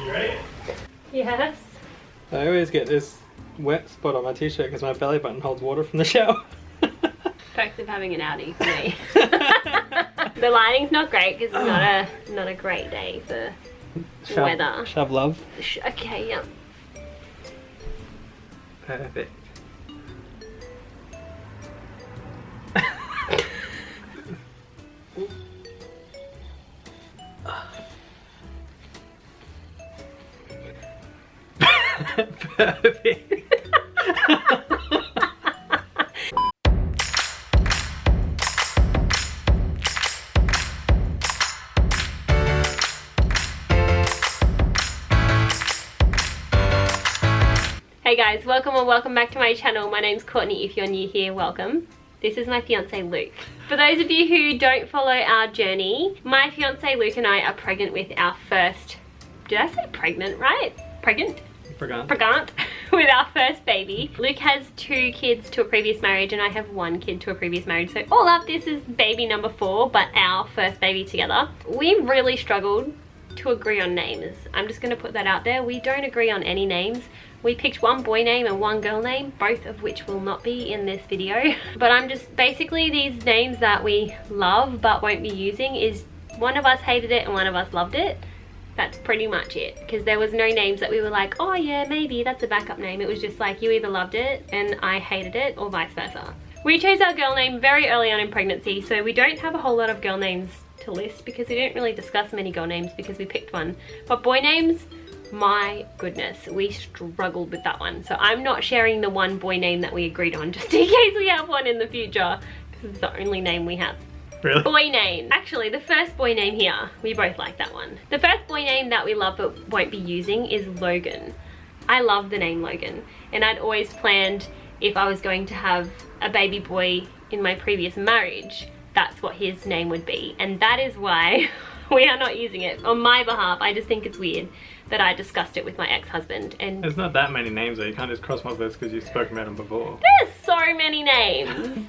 You ready? Yes. I always get this wet spot on my t-shirt because my belly button holds water from the shower. Perks of having an Audi for me. The lighting's not great because it's not a great day for weather. Shove love. Okay, yeah. Perfect. Perfect. Hey guys, welcome or welcome back to my channel. My name's Courtney. If you're new here, welcome. This is my fiance Luke. For those of you who don't follow our journey, my fiance Luke and I are pregnant with our first, did I say pregnant, right? Pregnant with our first baby. Luke has 2 kids to a previous marriage and I have 1 kid to a previous marriage. So all up, this is baby number 4, but our first baby together. We really struggled to agree on names. I'm just gonna put that out there. We don't agree on any names. We picked 1 boy name and 1 girl name, both of which will not be in this video. But I'm just, basically these names that we love but won't be using is one of us hated it and one of us loved it. That's pretty much it, because there was no names that we were like, oh yeah, maybe that's a backup name. It was just like you either loved it and I hated it, or vice versa. We chose our girl name very early on in pregnancy, so we don't have a whole lot of girl names to list because we didn't really discuss many girl names because we picked one. But boy names, my goodness, we struggled with that one. So I'm not sharing the 1 boy name that we agreed on just in case we have one in the future, because it's the only name we have. Really? Boy name. Actually, the first boy name here, we both like that one. The first boy name that we love but won't be using is Logan. I love the name Logan, and I'd always planned if I was going to have a baby boy in my previous marriage, that's what his name would be. And that is why we are not using it. On my behalf, I just think it's weird that I discussed it with my ex-husband. And there's not that many names though, you can't just cross my list because you've spoken about them before. There's so many names.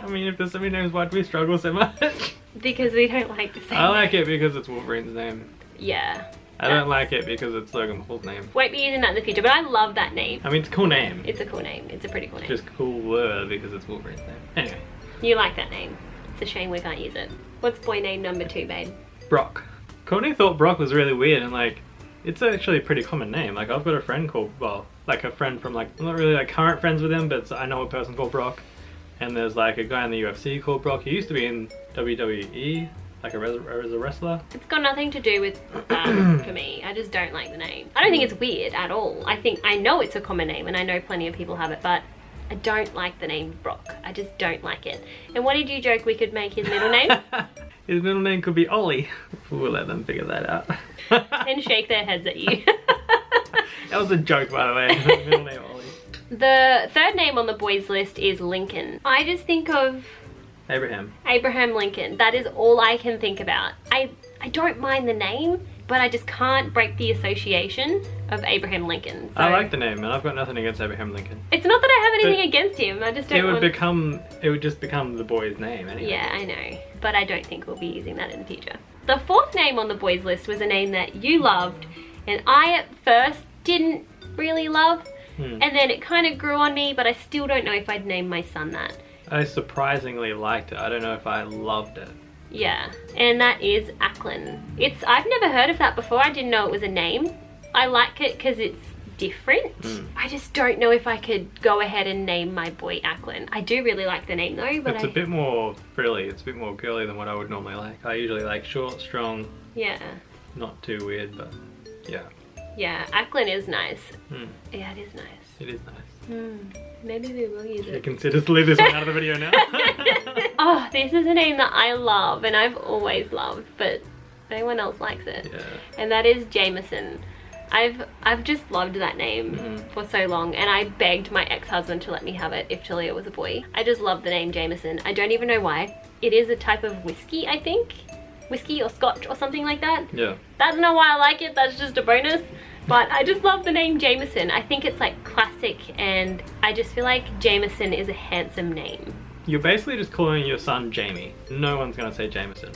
I mean, if there's so many names, why do we struggle so much? Because we don't like the same I like it because it's Wolverine's name. Yeah. I don't like it because it's Logan Paul's name. Won't be using that in the future, but I love that name. I mean, it's a cool name. It's a cool name. It's a pretty cool name. Just cooler because it's Wolverine's name. Anyway. You like that name. It's a shame we can't use it. What's boy name number 2, babe? Brock. Courtney thought Brock was really weird, and like, it's actually a pretty common name. Like, I've got a friend called, well, like a friend from like, I'm not really like current friends with him, but I know a person called Brock. And there's like a guy in the UFC called Brock. He used to be in WWE, like as a wrestler. It's got nothing to do with that for me. I just don't like the name. I don't think it's weird at all. I know it's a common name and I know plenty of people have it, but I don't like the name Brock. I just don't like it. And what did you joke we could make his middle name? His middle name could be Ollie. We'll let them figure that out. And shake their heads at you. That was a joke, by the way. Middle name Ollie. The third name on the boys list is Lincoln. I just think of Abraham Lincoln. That is all I can think about. I don't mind the name, but I just can't break the association of Abraham Lincoln. So I like the name, and I've got nothing against Abraham Lincoln. It's not that I have anything against him. I just don't it would just become the boy's name anyway. Yeah, I know. But I don't think we'll be using that in the future. The 4th name on the boys list was a name that you loved, and I at first didn't really love. And then it kind of grew on me, but I still don't know if I'd name my son that. I surprisingly liked it. I don't know if I loved it. Yeah, and that is Ackland. I've never heard of that before. I didn't know it was a name. I like it because it's different. I just don't know if I could go ahead and name my boy Ackland. I do really like the name though, but it's a bit more frilly. It's a bit more girly than what I would normally like. I usually like short, strong. Yeah. Not too weird, but yeah. Yeah, Ackland is nice. Yeah, it is nice. It is nice. Maybe we will use it. You consider to leave this one out of the video now. Oh, this is a name that I love and I've always loved, but no one else likes it. Yeah. And that is Jameson. I've just loved that name for so long, and I begged my ex-husband to let me have it if Talia was a boy. I just love the name Jameson. I don't even know why. It is a type of whiskey, I think. Whiskey or scotch or something like that. Yeah. That's not why I like it, that's just a bonus. But I just love the name Jameson. I think it's like classic, and I just feel like Jameson is a handsome name. You're basically just calling your son Jamie. No one's gonna say Jameson.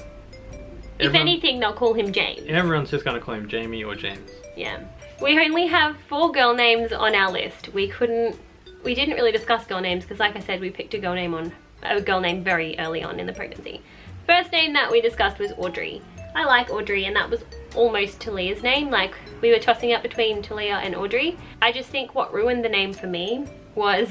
If anything, they'll call him James. Everyone's just gonna call him Jamie or James. Yeah. We only have 4 girl names on our list. We didn't really discuss girl names because, like I said, we picked a girl name very early on in the pregnancy. First name that we discussed was Audrey. I like Audrey, and that was almost Talia's name. Like, we were tossing up between Talia and Audrey. I just think what ruined the name for me was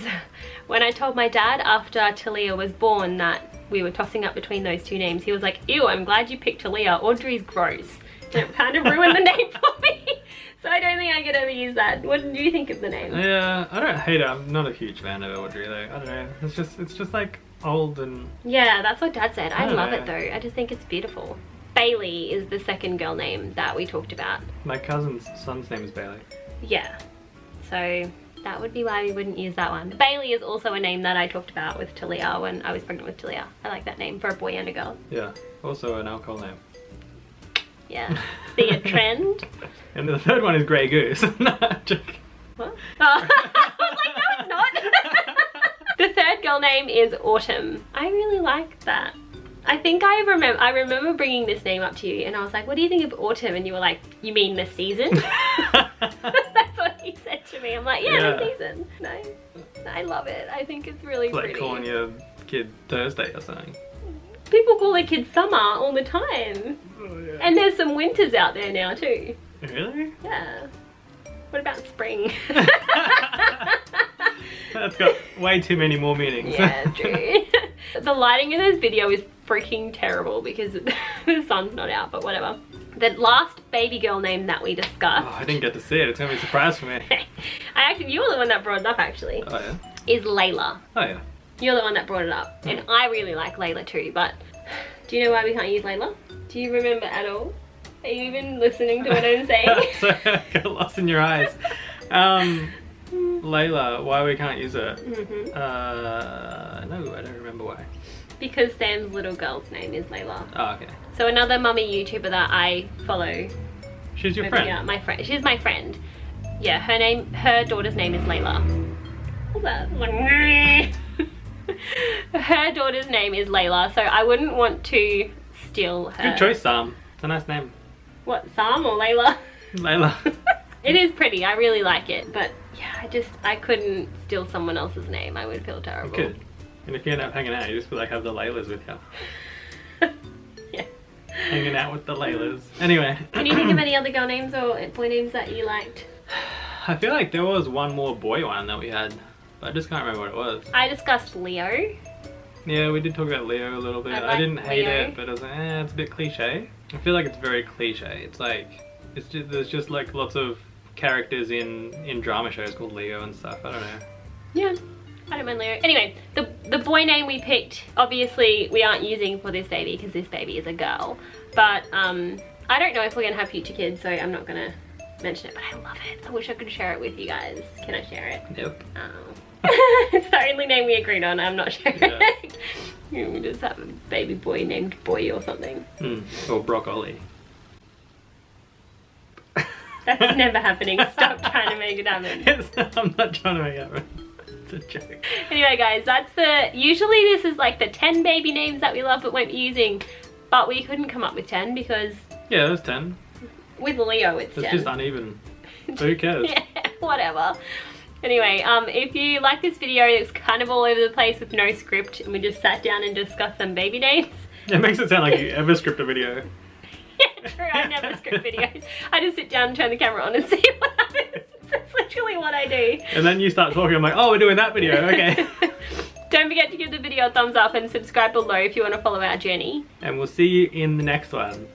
when I told my dad after Talia was born that we were tossing up between those 2 names. He was like, ew, I'm glad you picked Talia. Audrey's gross. And it kind of ruined the name for me. So I don't think I could ever use that. What did you think of the name? Yeah, I don't hate it. I'm not a huge fan of Audrey though. I don't know. It's just like old and... Yeah, that's what Dad said. I love know. it though. I just think it's beautiful. Bailey is the second girl name that we talked about. My cousin's son's name is Bailey. Yeah. So that would be why we wouldn't use that one. Bailey is also a name that I talked about with Talia when I was pregnant with Talia. I like that name for a boy and a girl. Yeah. Also an alcohol name. Yeah. See a trend? And the third one is Grey Goose. No, joking. What? Oh. I was like, no, it's not. The third girl name is Autumn. I really like that. I think I remember bringing this name up to you and I was like, what do you think of autumn? And you were like, you mean the season? That's what he said to me. I'm like, yeah, the season. No, I love it. I think it's really It's like pretty. calling your kid Thursday or something. People call their kids summer all the time. Oh, yeah. And there's some winters out there now too. Really? Yeah. What about spring? That's got way too many more meanings. Yeah, true. The lighting in this video is freaking terrible because the sun's not out, but whatever. The last baby girl name that we discussed. Oh, I didn't get to see it. It's gonna be a surprise for me. You were the one that brought it up actually. Oh yeah? Is Layla. Oh yeah. You're the one that brought it up. And I really like Layla too, but do you know why we can't use Layla? Do you remember at all? Are you even listening to what I'm saying? So I got lost in your eyes. Layla, why we can't use it? No, I don't remember why. Because Sam's little girl's name is Layla. Oh, okay. So another mummy YouTuber that I follow. She's your friend? Yeah, my friend. She's my friend. Yeah, her daughter's name is Layla. What's that? Her daughter's name is Layla, so I wouldn't want to steal her. Good choice, Saam. It's a nice name. What, Saam or Layla? Layla. It is pretty, I really like it, but yeah, I couldn't steal someone else's name. I would feel terrible. You could. And if you end up hanging out, you just feel like have the Laylas with you. Yeah. Hanging out with the Laylas. Anyway. Can you think of any other girl names or boy names that you liked? I feel like there was one more boy one that we had, but I just can't remember what it was. I discussed Leo. Yeah, we did talk about Leo a little bit. I didn't hate it, but I was like, it's a bit cliche. I feel like it's very cliche. It's like, there's just like lots of characters in drama shows called Leo and stuff. I don't know. Yeah, I don't mind Leo. Anyway, the boy name we picked, obviously we aren't using for this baby because this baby is a girl. But I don't know if we're gonna have future kids, so I'm not gonna mention it, but I love it. I wish I could share it with you guys. Can I share it? Yep. Oh. It's the only name we agreed on. I'm not sharing it. We just have a baby boy named Boy or something. Or broccoli. That's never happening. Stop trying to make it happen. I'm not trying to make it happen. It's a joke. Anyway guys, usually this is like the 10 baby names that we love but won't be using, but we couldn't come up with 10 because... Yeah, there's 10. With Leo it's 10. It's just uneven. So who cares? Yeah, whatever. Anyway, if you like this video, it's kind of all over the place with no script and we just sat down and discussed some baby names. It makes it sound like you ever script a video. Yeah, true, I never script videos. I just sit down and turn the camera on and see what happens. That's literally what I do. And then you start talking, I'm like, oh, we're doing that video, okay. Don't forget to give the video a thumbs up and subscribe below if you want to follow our journey. And we'll see you in the next one.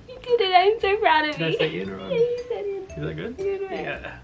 You did it, I'm so proud of you. Did I say in or on? Yeah, you said it. Is that good? You did it. Yeah.